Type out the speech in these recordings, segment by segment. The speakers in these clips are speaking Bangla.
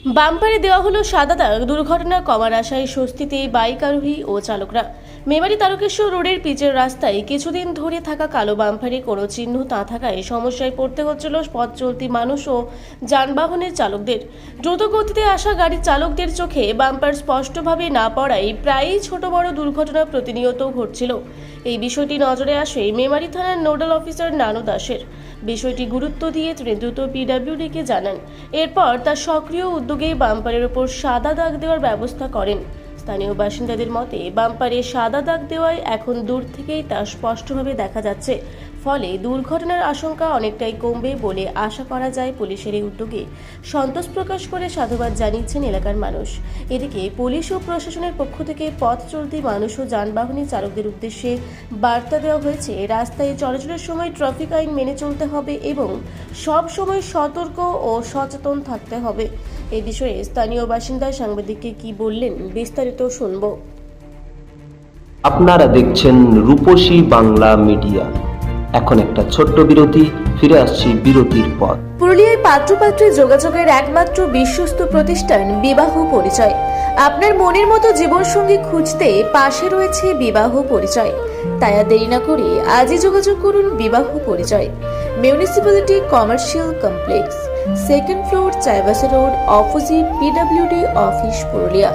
বাম্পারে দেওয়া হলো সাদা দাগ। দুর্ঘটনা কমার আশায় স্বস্তিতে বাইক আরোহী ও চালকরা। মেমারি তারকেশ্বর রোডের পিচের রাস্তায় কিছুদিন ধরে থাকা কালো বাম্পারে কোনো চিহ্ন না থাকায় সমস্যায় পড়তে হচ্ছিল পথ চলতি মানুষ ও যানবাহনের চালকদের। দ্রুত গতিতে আসা গাড়ির চালকদের চোখে বাম্পার স্পষ্টভাবে না পড়ায় প্রায়ই ছোট বড় দুর্ঘটনা প্রতিনিয়ত ঘটছিল। এই বিষয়টি নজরে আসে মেমারি থানার নোডাল অফিসার নানু দাসের। বিষয়টি গুরুত্ব দিয়ে তিনি দ্রুত পিডব্লিউডিকে জানান। এরপর তার সক্রিয় উদ্যোগে বাম্পারের উপর সাদা দাগ দেওয়ার ব্যবস্থা করেন। স্থানীয় বাসিন্দাদের মতে বাম্পারে সাদা দাগ দেওয়ায় এখন দূর থেকেই তা স্পষ্টভাবে দেখা যাচ্ছে, ফলে দুর্ঘটনার আশঙ্কা অনেকটাই কমবে বলে আশা করা যায়। পুলিশের এই উদ্যোগে সন্তোষ প্রকাশ করে সাধুবাদ জানিয়েছেন এলাকার মানুষ। এদিকে পুলিশ ও প্রশাসনের পক্ষ থেকে পথ চলতি মানুষ ও যানবাহনী চালকদের উদ্দেশ্যে বার্তা দেওয়া হয়েছে, রাস্তায় চলাচলের সময় ট্রাফিক আইন মেনে চলতে হবে এবং সব সময় সতর্ক ও সচেতন থাকতে হবে। এই বিষয়ে স্থানীয় বাসিন্দা সাংবাদিককে কি বললেন বিস্তারিত শুনব। আপনারা দেখছেন রূপসী বাংলা মিডিয়া। এখন একটা ছোট্ট বিরতি, ফিরে আসছি বিরতির পর। পুরুলিয়ায় পাত্রপাত্রী যোগাযোগের একমাত্র বিশ্বস্ত প্রতিষ্ঠান বিবাহ পরিচয়। আপনার মনের মতো জীবনসঙ্গী খুঁজতে পাশে রয়েছে বিবাহ পরিচয়। তাই আর দেরি না করে আজই যোগাযোগ করুন বিবাহ পরিচয়। Municipality commercial complex, second floor, Chaibasa road, opposite PWD office, Purulia.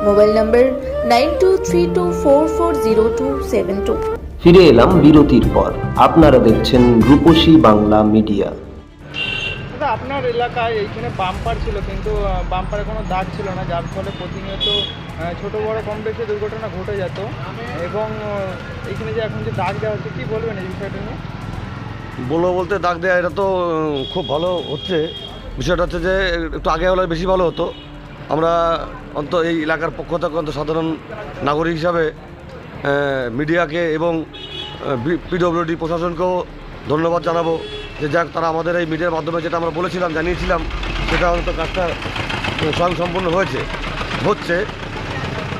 Mobile নম্বর 9232440272। ফিরে এলাম বিরতির পর। আপনারা দেখছেন রূপসী বাংলা মিডিয়া। দাদা, আপনার এলাকায় এইখানে বাম্পার ছিল, কিন্তু বাম্পারে কোনো দাগ ছিল না, যার ফলে প্রতিনিয়ত ছোট বড় কম বেশি দুর্ঘটনা ঘটে যেত। এবং এইখানে যে এখন যে দাগ দেওয়া হচ্ছে, কী বলবেন এই বিষয়টা নিয়ে? বলবো বলতে, দাগ দেওয়া এটা তো খুব ভালো হচ্ছে। বিষয়টা হচ্ছে যে একটু আগে হলে বেশি ভালো হতো। আমরা অন্তত এই এলাকার পক্ষ থেকে অন্তত সাধারণ নাগরিক হিসাবে মিডিয়াকে এবং পিডব্লিউডি প্রশাসনকেও ধন্যবাদ জানাবো যে যাক, তারা আমাদের এই মিডিয়ার মাধ্যমে যেটা আমরা বলেছিলাম, জানিয়েছিলাম, সেটা অন্তত কাজটা স্বয়ংসম্পূর্ণ হচ্ছে।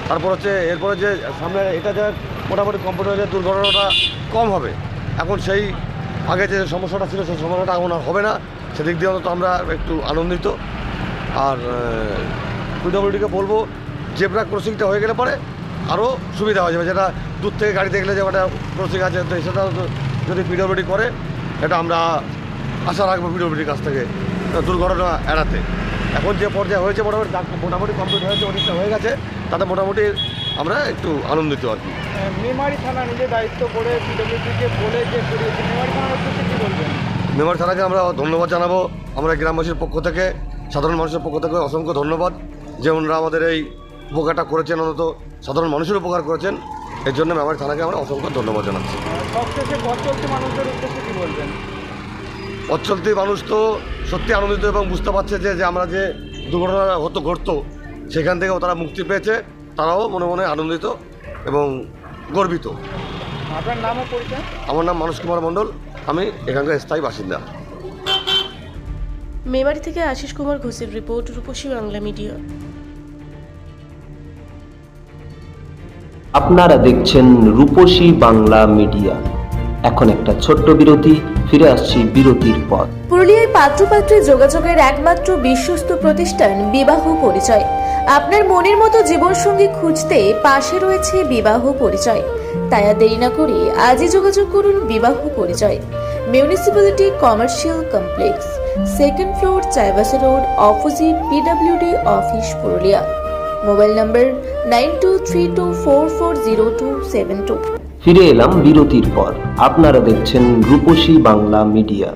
তারপর হচ্ছে এরপরে যে সামনে এটা যে মোটামুটি কম্পিউটারের দুর্ঘটনাটা কম হবে। এখন সেই আগে যে সমস্যাটা ছিল সেই সমস্যাটা এখন আর হবে না, সেদিক দিয়ে অন্তত আমরা একটু আনন্দিত। আর পিডব্লিউডিকে বলবো, জেব্রা ক্রসিংটা হয়ে গেলে পরে আরও সুবিধা হয়ে যাবে। যেটা দূর থেকে গাড়ি দেখলে যে একটা ক্রসিং আছে, তো সেটা যদি পিডব্লিউডি করে, এটা আমরা আশা রাখবো পিডব্লিউডির কাছ থেকে দুর্ঘটনা এড়াতে। এখন যে পর্যায়ে হয়েছে মোটামুটি কমপ্লিট হয়েছে, অনেকটা হয়ে গেছে, তাতে মোটামুটি আমরা একটু আনন্দিত আর কি। মেমারি থানা নিজে দায়িত্ব করে পিডব্লিউডিকে বলে যে করিয়েছে, মেমারি থানার উদ্দেশ্যে কী বলবেন? মেমারি থানাকে আমরা ধন্যবাদ জানাবো। আমরা গ্রামবাসীর পক্ষ থেকে, সাধারণ মানুষের পক্ষ থেকে অসংখ্য ধন্যবাদ যে ওনারা আমাদের এই উপকারটা করেছেন, অন্তত সাধারণ মানুষের উপকার করেছেন। এর জন্য মেমারি থানাকে আমরা অসংখ্য ধন্যবাদ জানাচ্ছি। সবশেষে পথ চলতি মানুষদের উদ্দেশ্যে কী বলবেন? পথ চলতি মানুষ তো সত্যি আনন্দিত এবং বুঝতে পারছে যে আমরা যে দুর্ঘটনা ঘটতো সেখান থেকেও তারা মুক্তি পেয়েছে। তারাও মনে মনে আনন্দিত এবং গর্বিত। আপনার নাম ও পরিচয়? আমার নাম মানস কুমার মণ্ডল, আমি এখানকার স্থায়ী বাসিন্দা। মেমারি থেকে আশিস কুমার ঘোষের রিপোর্ট, রূপসী বাংলা মিডিয়া। আপনারা দেখছেন রূপসী বাংলা মিডিয়া। এখন একটা ছোট্ট বিরতি, ফিরে আসছি বিরতির পর। পুরুলিয়ায় পাত্রপাত্রী যোগাযোগের একমাত্র বিশ্বস্ত প্রতিষ্ঠান বিবাহ পরিচয়। আপনার মনের মতো জীবনসঙ্গী খুঁজতে পাশে রয়েছে বিবাহ পরিচয়। তাই আর দেরি না করে আজই যোগাযোগ করুন বিবাহ পরিচয়। Municipality commercial complex, second floor, Chaibasa road, opposite PWD office, Purulia. Mobile নম্বর 9232440272। ফিরে এলাম বিরতির পর। আপনারা দেখছেন রূপসী বাংলা মিডিয়া।